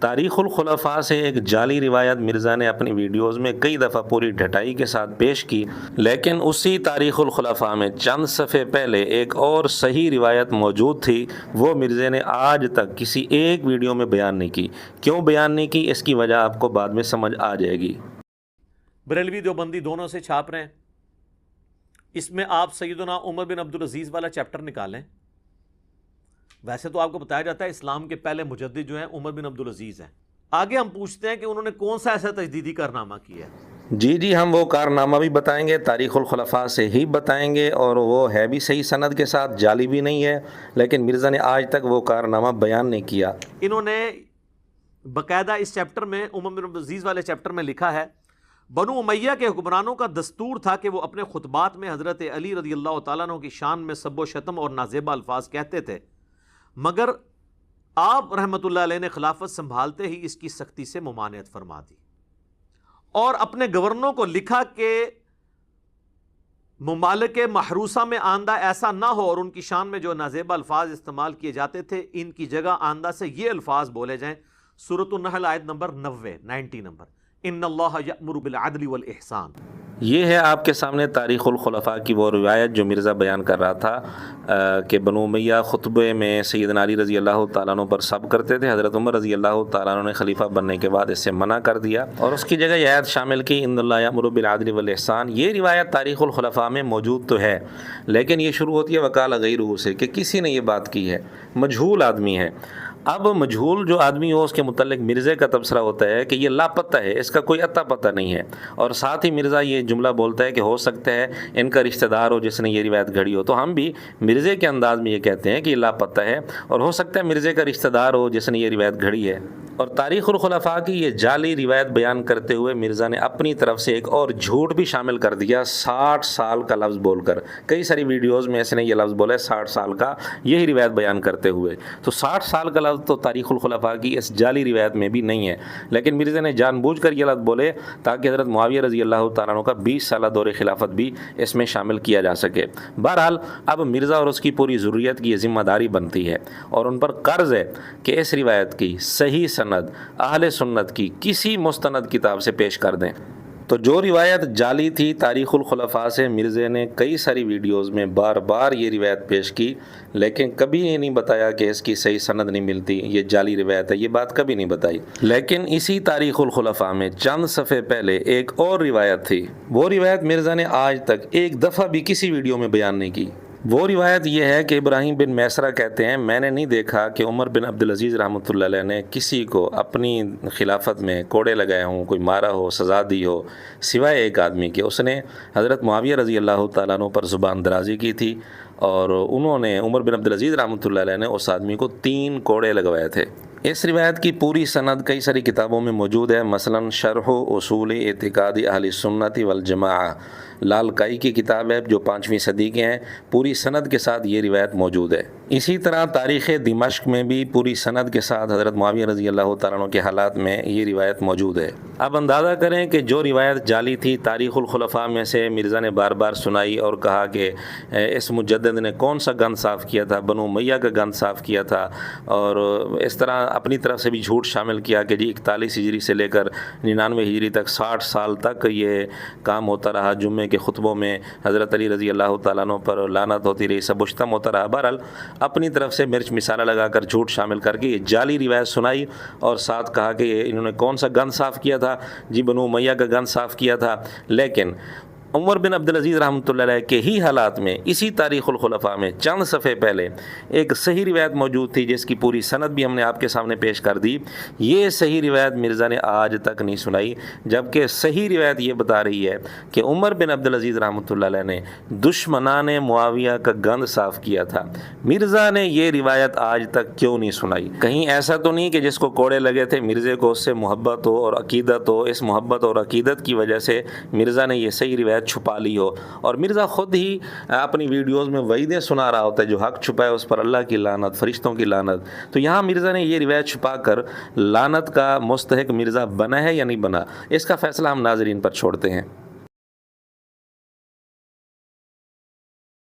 تاریخ الخلفاء سے ایک جعلی روایت مرزا نے اپنی ویڈیوز میں کئی دفعہ پوری ڈھٹائی کے ساتھ پیش کی، لیکن اسی تاریخ الخلفاء میں چند صفحے پہلے ایک اور صحیح روایت موجود تھی، وہ مرزا نے آج تک کسی ایک ویڈیو میں بیان نہیں کی۔ کیوں بیان نہیں کی، اس کی وجہ آپ کو بعد میں سمجھ آ جائے گی۔ بریلوی دیوبندی دونوں سے چھاپ رہے ہیں، اس میں آپ سیدنا عمر بن عبدالعزیز والا چیپٹر نکالیں۔ ویسے تو آپ کو بتایا جاتا ہے اسلام کے پہلے مجدد جو ہیں عمر بن عبدالعزیز ہیں۔ آگے ہم پوچھتے ہیں کہ انہوں نے کون سا ایسا تجدیدی کارنامہ کیا ہے؟ جی ہم وہ کارنامہ بھی بتائیں گے، تاریخ الخلفاء سے ہی بتائیں گے، اور وہ ہے بھی صحیح سند کے ساتھ، جعلی بھی نہیں ہے، لیکن مرزا نے آج تک وہ کارنامہ بیان نہیں کیا۔ انہوں نے باقاعدہ اس چیپٹر میں، عمر بن عبدالعزیز والے چیپٹر میں لکھا ہے، بنو امیہ کے حکمرانوں کا دستور تھا کہ وہ اپنے خطبات میں حضرت علی رضی اللہ تعالیٰ عنہ کی شان میں سب و شتم اور نازیبہ الفاظ کہتے تھے، مگر آپ رحمۃ اللہ علیہ نے خلافت سنبھالتے ہی اس کی سختی سے ممانعت فرما دی، اور اپنے گورنروں کو لکھا کہ ممالک محروسہ میں آندہ ایسا نہ ہو اور ان کی شان میں جو نازیبہ الفاظ استعمال کیے جاتے تھے ان کی جگہ آندہ سے یہ الفاظ بولے جائیں۔ سورۃ النحل آیت نمبر 90 نمبر، ان اللہ یأمر بالعدل والاحسان۔ یہ ہے آپ کے سامنے تاریخ الخلفاء کی وہ روایت جو مرزا بیان کر رہا تھا کہ بنو امیہ خطبے میں سیدنا علی رضی اللہ تعالیٰ عنہ پر سب کرتے تھے، حضرت عمر رضی اللہ تعالیٰ عنہ نے خلیفہ بننے کے بعد اس سے منع کر دیا اور اس کی جگہ یہ آیت شامل کی، ان اللہ یأمر بالعدل والاحسان۔ یہ روایت تاریخ الخلفاء میں موجود تو ہے، لیکن یہ شروع ہوتی ہے وقال غیرہ سے، کہ کسی نے یہ بات کی ہے، مجہول آدمی ہے۔ اب مجہول جو آدمی ہو اس کے متعلق مرزا کا تبصرہ ہوتا ہے کہ یہ لاپتہ ہے، اس کا کوئی اتا پتہ نہیں ہے، اور ساتھ ہی مرزا یہ جملہ بولتا ہے کہ ہو سکتا ہے ان کا رشتہ دار ہو جس نے یہ روایت گھڑی ہو، تو ہم بھی مرزا کے انداز میں یہ کہتے ہیں کہ یہ لاپتہ ہے، اور ہو سکتا ہے مرزا کا رشتہ دار ہو جس نے یہ روایت گھڑی ہے۔ اور تاریخ الخلفاء کی یہ جعلی روایت بیان کرتے ہوئے مرزا نے اپنی طرف سے ایک اور جھوٹ بھی شامل کر دیا، 60 سال کا لفظ بول کر۔ کئی ساری ویڈیوز میں اس نے یہ لفظ بولا ہے 60 سال کا، یہی روایت بیان کرتے ہوئے، تو 60 سال کا لفظ تو تاریخ الخلفاء کی اس جعلی روایت میں بھی نہیں ہے، لیکن مرزا نے جان بوجھ کر یہ لفظ بولے تاکہ حضرت معاویہ رضی اللہ تعالیٰ عنہ کا 20 سالہ دور خلافت بھی اس میں شامل کیا جا سکے۔ بہرحال اب مرزا اور اس کی پوری ضروریت کی یہ ذمہ داری بنتی ہے، اور ان پر قرض ہے کہ اس روایت کی صحیح سند اہل سنت کی کسی مستند کتاب سے پیش کر دیں۔ تو جو روایت جعلی تھی تاریخ الخلفاء سے، مرزا نے کئی ساری ویڈیوز میں بار بار یہ روایت پیش کی، لیکن کبھی یہ نہیں بتایا کہ اس کی صحیح سند نہیں ملتی، یہ جعلی روایت ہے، یہ بات کبھی نہیں بتائی۔ لیکن اسی تاریخ الخلفاء میں چند صفحے پہلے ایک اور روایت تھی، وہ روایت مرزا نے آج تک ایک دفعہ بھی کسی ویڈیو میں بیان نہیں کی۔ وہ روایت یہ ہے کہ ابراہیم بن میسرہ کہتے ہیں، میں نے نہیں دیکھا کہ عمر بن عبدالعزیز رحمۃ اللہ علیہ نے کسی کو اپنی خلافت میں کوڑے لگائے ہوں، کوئی مارا ہو، سزا دی ہو، سوائے ایک آدمی کے، اس نے حضرت معاویہ رضی اللہ تعالیٰ عنہ پر زبان درازی کی تھی، اور انہوں نے، عمر بن عبدالعزیز رحمۃ اللہ علیہ نے اس آدمی کو 3 کوڑے لگوائے تھے۔ اس روایت کی پوری سند کئی ساری کتابوں میں موجود ہے، مثلا شرح اصول اعتقاد اہل سنت والجماعہ، لالکائی کی کتاب ہے جو 5ویں صدی کے ہیں، پوری سند کے ساتھ یہ روایت موجود ہے۔ اسی طرح تاریخ دمشق میں بھی پوری سند کے ساتھ حضرت معاویہ رضی اللہ تعالیٰ عنہ کے حالات میں یہ روایت موجود ہے۔ اب اندازہ کریں کہ جو روایت جعلی تھی تاریخ الخلفاء میں سے مرزا نے بار بار سنائی اور کہا کہ اس مجدد نے کون سا گند صاف کیا تھا، بنو امیہ کا گند صاف کیا تھا، اور اس طرح اپنی طرف سے بھی جھوٹ شامل کیا کہ جی 41 ہجری سے لے کر 99 ہجری تک 60 سال تک یہ کام ہوتا رہا، جمعے کے خطبوں میں حضرت علی رضی اللہ تعالیٰ عنہ پر لعنت ہوتی رہی، سب اشتم ہوتا رہا۔ بہرحال اپنی طرف سے مرچ مسالہ لگا کر جھوٹ شامل کر کے یہ جعلی روایت سنائی، اور ساتھ کہا کہ انہوں نے کون سا گند صاف کیا تھا، جی بنو امیہ کا گند صاف کیا تھا۔ لیکن عمر بن عبدالعزیز رحمۃ اللہ علیہ کے ہی حالات میں اسی تاریخ الخلفاء میں چند صفحے پہلے ایک صحیح روایت موجود تھی جس کی پوری سند بھی ہم نے آپ کے سامنے پیش کر دی۔ یہ صحیح روایت مرزا نے آج تک نہیں سنائی، جبکہ صحیح روایت یہ بتا رہی ہے کہ عمر بن عبدالعزیز رحمۃ اللہ علیہ نے دشمنان معاویہ کا گند صاف کیا تھا۔ مرزا نے یہ روایت آج تک کیوں نہیں سنائی؟ کہیں ایسا تو نہیں کہ جس کو کوڑے لگے تھے مرزا کو اس سے محبت ہو اور عقیدت ہو، اس محبت اور عقیدت کی وجہ سے مرزا نے یہ صحیح روایت چھپا لی ہو، اور مرزا خود ہی اپنی ویڈیوز میں وعیدیں سنا رہا ہوتا ہے، جو حق چھپائے اس پر اللہ کی لعنت، فرشتوں کی لعنت۔ تو یہاں مرزا نے یہ روایت چھپا کر لعنت کا مستحق مرزا بنا ہے یا نہیں بنا، اس کا فیصلہ ہم ناظرین پر چھوڑتے ہیں۔